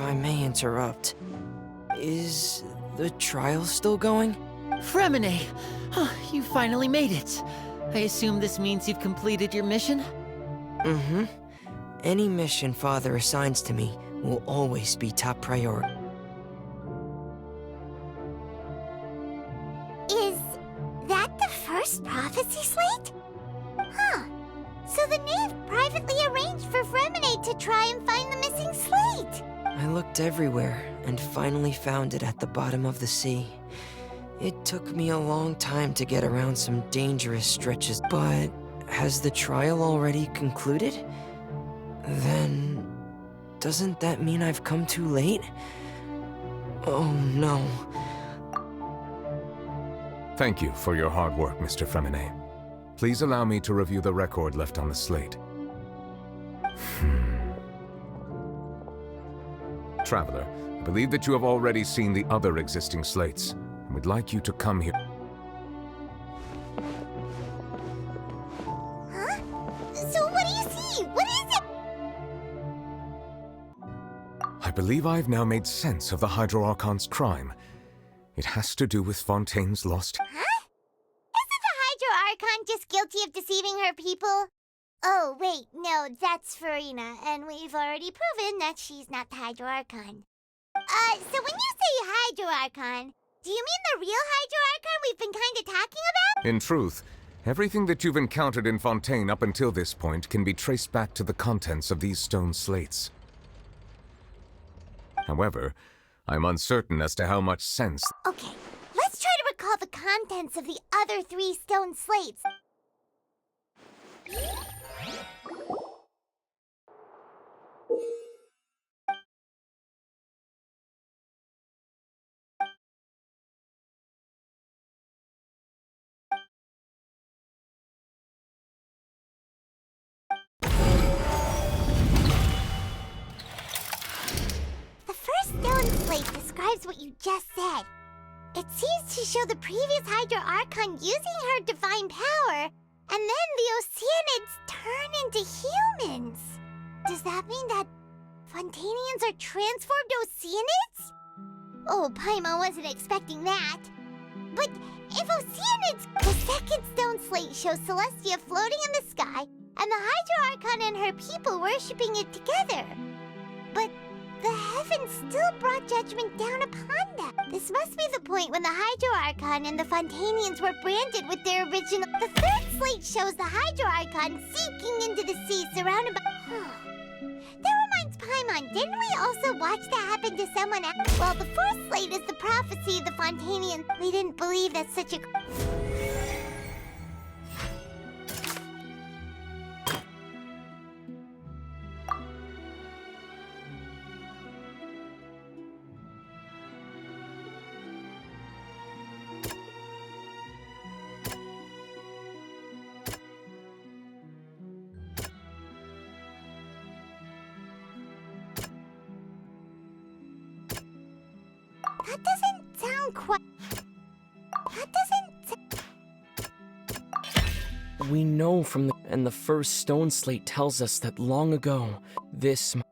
if I may interrupt, is the trial still going? Fremine! You finally made it. I assume this means you've completed your mission? Mm-hmm. Any mission Father assigns to me will always be top priority. Is that the first prophecy slate? Huh. So the knave privately arranged for Fremine to try and find the missing slate. I looked everywhere and finally found it at the bottom of the sea. It took me a long time to get around some dangerous stretches, but has the trial already concluded? Then, doesn't that mean I've come too late? Oh no. Thank you for your hard work, Mr. Fremine. Please allow me to review the record left on the slate. Traveler, I believe that you have already seen the other existing slates, and would like you to come here. Huh? So what do you see? What is it? I believe I've now made sense of the Hydro Archon's crime. It has to do with Fontaine's lost... Huh? Isn't the Hydro Archon just guilty of deceiving her people? Oh, wait, no, that's Farina, and we've already proven that she's not the Hydro Archon. So when you say Hydro Archon, do you mean the real Hydro Archon we've been kinda talking about? In truth, everything that you've encountered in Fontaine up until this point can be traced back to the contents of these stone slates. However, I'm uncertain as to how much sense... Okay, let's try to recall the contents of the other 3 stone slates. The first stone slate describes what you just said. It seems to show the previous Hydro Archon using her divine power, and then the Oceanids turn into humans. Does that mean that Fontainians are transformed Oceanids? Oh, Paimon wasn't expecting that. But if Oceanids... The second stone slate shows Celestia floating in the sky, and the Hydro Archon and her people worshipping it together. But the heavens still brought judgment down upon them. This must be the point when the Hydro Archon and the Fontainians were branded with their original... The third slate shows the Hydro Archon seeking into the sea surrounded by... That reminds Paimon, didn't we also watch that happen to someone else? Well, the fourth slate is the prophecy of the Fontainians. We didn't believe that such a... That doesn't sound quite... That doesn't... We know from the... And the first stone slate tells us that long ago, this... That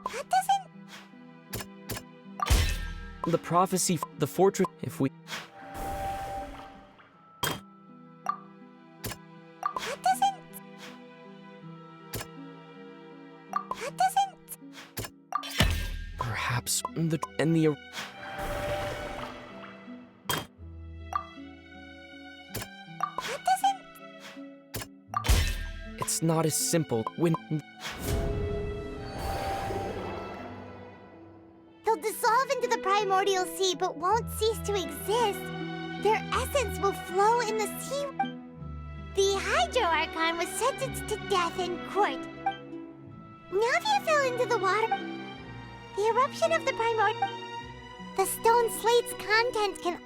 doesn't... The prophecy, the fortress, if we... That doesn't... Perhaps the... And the... That doesn't... It's not as simple when... They'll dissolve into the primordial sea but won't cease to exist. Their essence will flow in the sea. The Hydro Archon was sentenced to death in court. Navia fell into the water. The eruption of the primordial... The stone slate's contents can...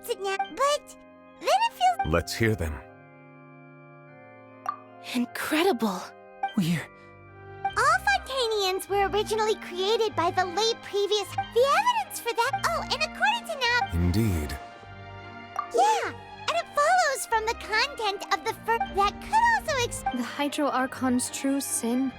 gets it now, but then it feels... Let's hear them. Incredible. We're... All Fontanians were originally created by the late previous... The evidence for that... Oh, and according to now... Indeed. Yeah, and it follows from the content of the first... That could also The Hydro Archon's true sin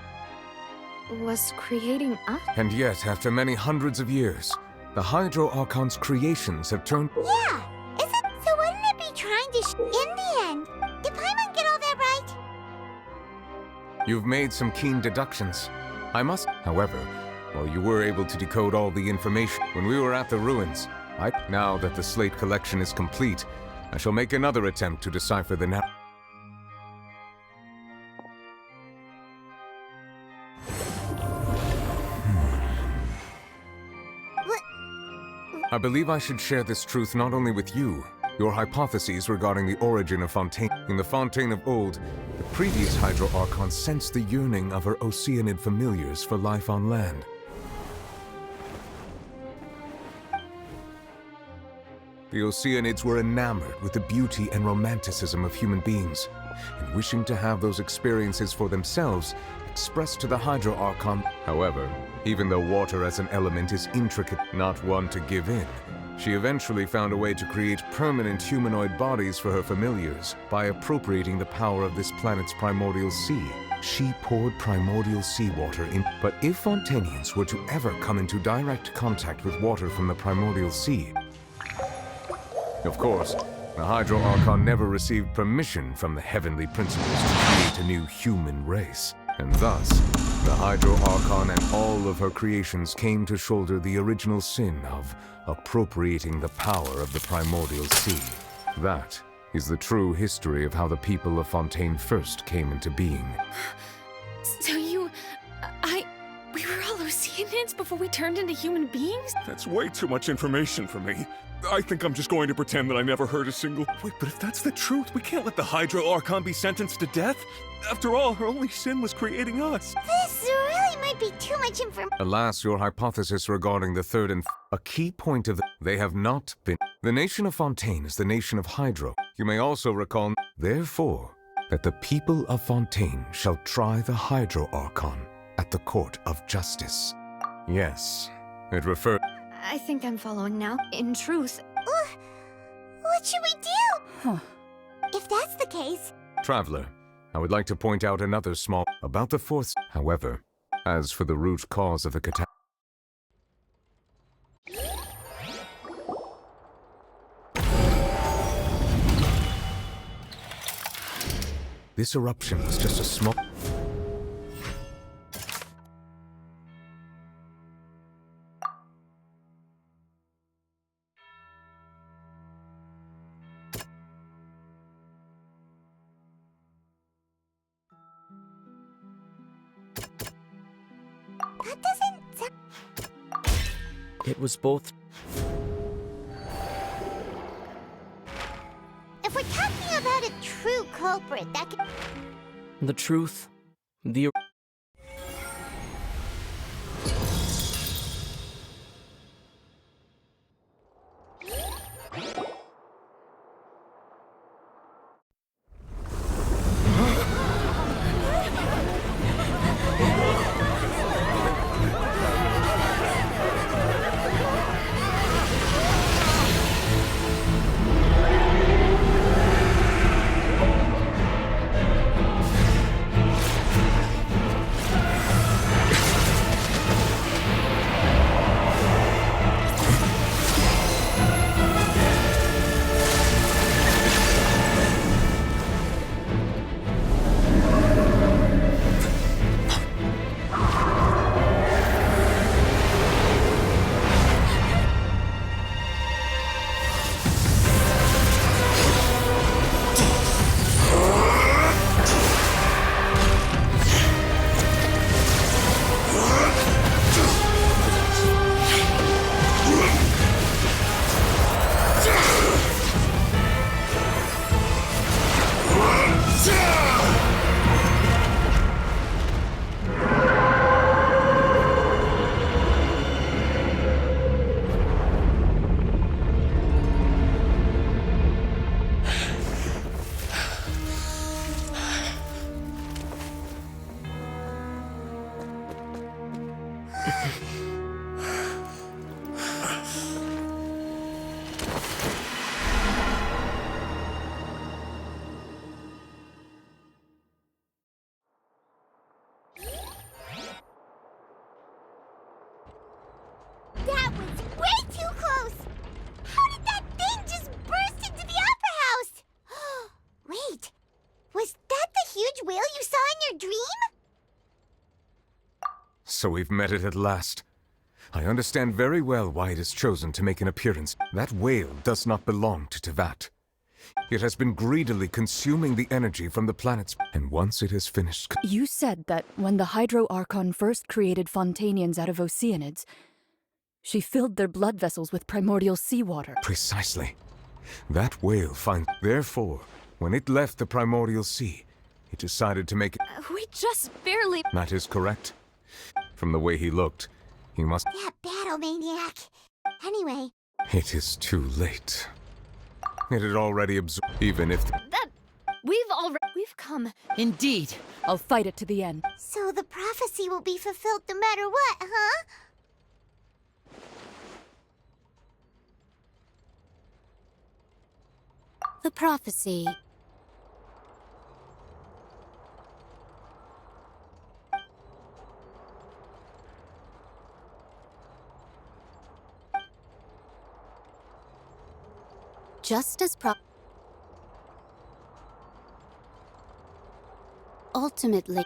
was creating us? And yet, after many hundreds of years, the Hydro Archon's creations have turned... Yeah, is it... So wouldn't it be trying to... In the end, did Paimon get all that right? You've made some keen deductions. I must... However, while you were able to decode all the information when we were at the ruins, now that the slate collection is complete, I shall make another attempt to decipher the narrative. I believe I should share this truth not only with you, your hypotheses regarding the origin of Fontaine. In the Fontaine of old, the previous Hydro Archon sensed the yearning of her Oceanid familiars for life on land. The Oceanids were enamored with the beauty and romanticism of human beings, and wishing to have those experiences for themselves, expressed to the Hydro Archon. However, even though water as an element is intricate, not one to give in, she eventually found a way to create permanent humanoid bodies for her familiars by appropriating the power of this planet's primordial sea. She poured primordial seawater in. But if Fontanians were to ever come into direct contact with water from the primordial sea, of course, the Hydro Archon never received permission from the heavenly principles to create a new human race. And thus, the Hydro Archon and all of her creations came to shoulder the original sin of appropriating the power of the primordial sea. That is the true history of how the people of Fontaine first came into being. So we were all Oceanids before we turned into human beings? That's way too much information for me. I think I'm just going to pretend that I never heard a single... Wait, but if that's the truth, we can't let the Hydro Archon be sentenced to death. After all, her only sin was creating us. This really might be too much information. Alas, your hypothesis regarding the third and a key point of they have not been. The nation of Fontaine is the nation of Hydro. You may also recall, therefore, that the people of Fontaine shall try the Hydro Archon at the court of justice. Yes, it refers... I think I'm following now. In truth... What should we do? If that's the case... Traveler, I would like to point out another small... about the fourth... However, as for the root cause of the catastrophe... This eruption was just a small... That doesn't sound... It was both. If we're talking about a true culprit, that could... The truth, the... That was way too close! How did that thing just burst into the Opera House? Wait, was that the huge whale you saw in your dream? So we've met it at last. I understand very well why it has chosen to make an appearance. That whale does not belong to Teyvat. It has been greedily consuming the energy from the planets, and once it has finished... You said that when the Hydro Archon first created Fontanians out of Oceanids, she filled their blood vessels with primordial seawater. Precisely. That whale finds... Therefore, when it left the primordial sea, it decided to make... We just barely. That is correct. From the way he looked, he must... That battle maniac. Anyway, It is too late. It had already absorbed... Even if... We've come. Indeed, I'll fight it to the end. so the prophecy will be fulfilled no matter what, huh? The prophecy. Just as ultimately.